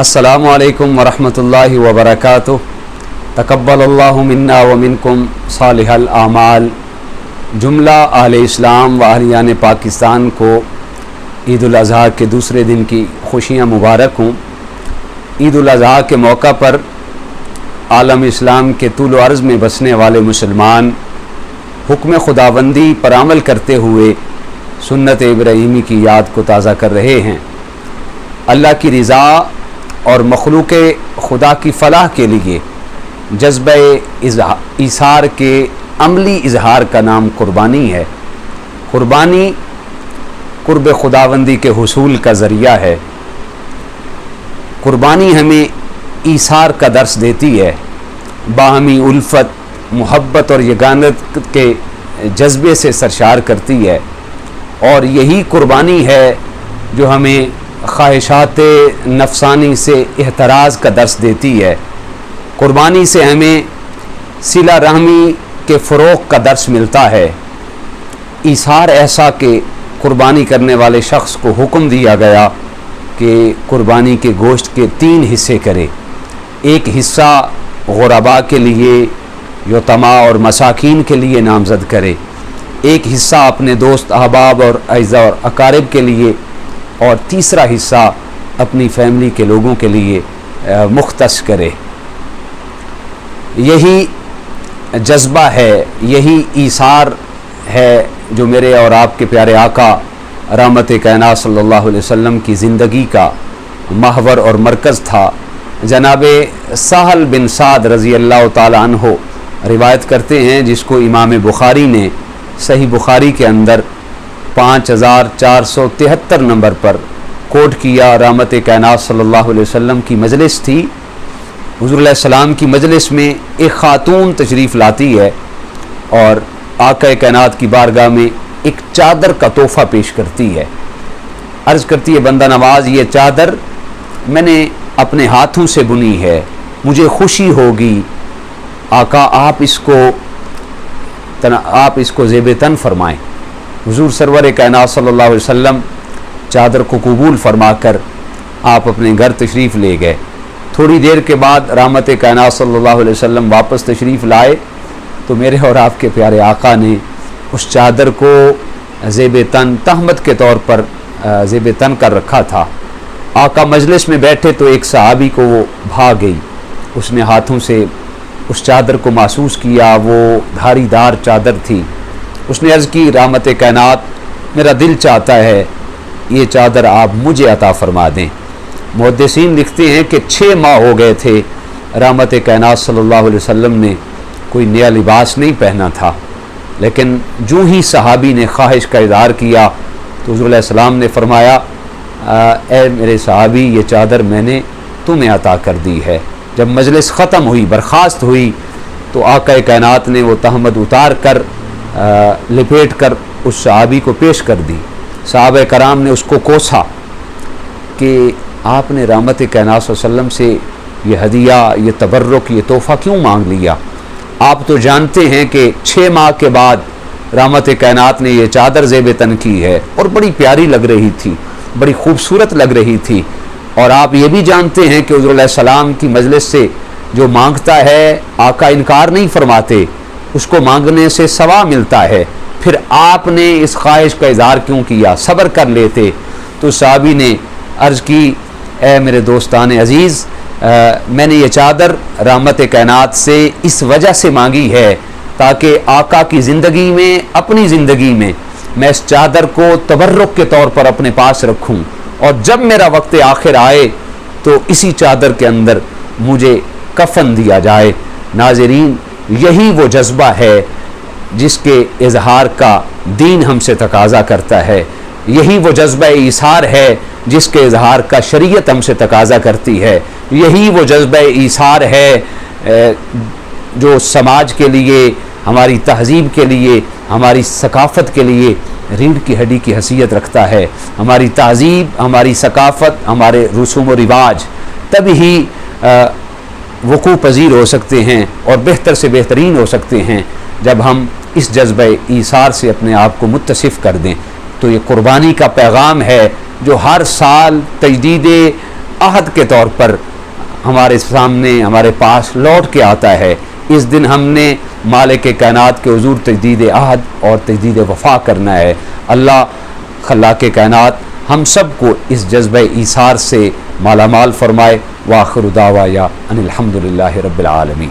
अस्सलामु अलैकुम वरहमतुल्लाहि वबरकातुह। तक़ब्बलल्लाहु मिन्ना व मिनकुम सालिहल आमाल। जुमला अहले इस्लाम व अहलियान पाकिस्तान को ईद उल अज़हा के दूसरे दिन की खुशियाँ मुबारक हों। ईद उल अज़हा के मौका पर आलम इस्लाम के तूल व अर्ज़ में बसने वाले मुसलमान हुक्म खुदाबंदी पर अमल करते हुए सुन्नत इब्राहीमी की याद को ताज़ा कर रहे हैं। अल्लाह की रज़ा और मखलूक खुदा की फ़लाह के लिए जज्बे इज़हार के अमली इज़हार का नाम कुर्बानी है। कुर्बानी कुर्ब खुदाबंदी के हुसूल का ज़रिया है। कुर्बानी हमें ईसार का दर्स देती है, बाहमी उल्फत, मोहब्बत और यगानत के जज्बे से सरशार करती है। और यही कुर्बानी है जो हमें ख्वाहिशात नफसानी से एहतराज़ का दर्स देती है। कुर्बानी से हमें सिला रहमी के फ़रोग़ का दर्स मिलता है। ईसार ऐसा कि कुर्बानी करने वाले शख्स को हुक्म दिया गया कि कुर्बानी के गोश्त के 3 हिस्से करे। एक हिस्सा गुरबा के लिए, यतमा और मसाकीन के लिए नामज़द करे। एक हिस्सा अपने दोस्त अहबाब और अज़ा और अकारिब के लिए, और तीसरा हिस्सा अपनी फैमिली के लोगों के लिए मुख्तस करे। यही जज्बा है, यही ईसार है जो मेरे और आपके प्यारे आका रहमत कायनात सल्लल्लाहु अलैहि वसल्लम की ज़िंदगी का महवर और मरकज़ था। जनाबे सहल बिन साद रज़ी अल्लाह ताला अन्हो रिवायत करते हैं, जिसको इमाम बुखारी ने सही बुखारी के अंदर 5473 नंबर पर कोट किया। रहमत कायनात सल्लल्लाहु अलैहि वसल्लम की मजलिस थी। हुज़ूर अलैहि सलाम की मजलिस में एक ख़ातून तशरीफ़ लाती है और आका कायनात की बारगाह में एक चादर का तोहफ़ा पेश करती है। अर्ज़ करती है, बंदा नवाज, ये चादर मैंने अपने हाथों से बुनी है, मुझे खुशी होगी आका आप इसको ज़ेब तन फरमाएँ। हुज़ूर सरवर कायनात सल्लल्लाहु अलैहि वसल्लम चादर को कबूल फरमाकर आप अपने घर तशरीफ़ ले गए। थोड़ी देर के बाद रहमत कायनात सल्लल्लाहु अलैहि वसल्लम वापस तशरीफ़ लाए तो मेरे और आपके प्यारे आका ने उस चादर को ज़ेब तन तहमत के तौर पर ज़ेब तन कर रखा था। आका मजलिस में बैठे तो एक सहाबी को वो भाग गई। उसने हाथों से उस चादर को महसूस किया, वो धारीदार चादर थी। उसने अर्ज़ की, रहमत कायनात, मेरा दिल चाहता है ये चादर आप मुझे अता फरमा दें। मुहद्दिसीन लिखते हैं कि 6 माह हो गए थे रहमत कायनात सल्लल्लाहु अलैहि वसल्लम ने कोई नया लिबास नहीं पहना था, लेकिन जो ही सहाबी ने ख्वाहिश का इज़हार किया तो हुज़ूर अलैहि सलाम ने फरमाया, ए मेरे सहाबी, ये चादर मैंने तुम्हें अता कर दी है। जब मजलिस ख़त्म हुई, बर्खास्त हुई, तो आका कायनात ने वो तहमद उतार कर लपेट कर उस सहाबी को पेश कर दी। सहाबा कराम ने उसको कोसा कि आपने रहमत कायनात सल्लल्लाहु अलैहि वसल्लम से ये हदिया, ये तबर्रुक, ये तोहफ़ा क्यों मांग लिया? आप तो जानते हैं कि 6 माह के बाद रहमत कायनात ने ये चादर ज़ेब तन की है और बड़ी प्यारी लग रही थी, बड़ी खूबसूरत लग रही थी। और आप ये भी जानते हैं कि हुज़ूर अलैहि सलाम की मजलिस से जो मांगता है आका इनकार नहीं फरमाते, उसको मांगने से सवा मिलता है। फिर आपने इस ख्वाहिश का इज़हार क्यों किया? सब्र कर लेते। तो साहबी ने अर्ज़ की, ए मेरे दोस्तान अज़ीज़, मैंने ये चादर रहमत कायनात से इस वजह से मांगी है ताकि आका की ज़िंदगी में, अपनी ज़िंदगी में मैं इस चादर को तबर्रुक के तौर पर अपने पास रखूं, और जब मेरा वक्त आखिर आए तो इसी चादर के अंदर मुझे कफन दिया जाए। नाज़रीन, यही वो जज्बा है जिसके इज़हार का दीन हमसे तकाज़ा करता है। यही वो जज्बा ईसार है जिसके इज़हार का शरीयत हमसे तकाज़ा करती है। यही वो जज्बा ईसार है जो समाज के लिए, हमारी तहज़ीब के लिए, हमारी सकाफ़त के लिए रीढ़ की हड्डी की हैसियत रखता है। हमारी तहज़ीब, हमारी सकाफ़त, हमारे रसूम व रिवाज तभी वक़ू पज़ीर हो सकते हैं और बेहतर से बेहतरीन हो सकते हैं जब हम इस जज्बे ईसार से अपने आप को मुत्तसिफ़ कर दें। तो ये कुर्बानी का पैगाम है जो हर साल तजदीद عہد کے طور پر ہمارے سامنے ہمارے پاس لوٹ کے آتا ہے۔ اس دن ہم نے مالک کائنات کے حضور تجدید عہد اور تجدید وفا کرنا ہے۔ اللہ خلاق کائنات ہم سب کو اس جذبہ ایثار سے مالا مال فرمائے۔ وآخر دعوایا ان الحمد للہ رب العالمین۔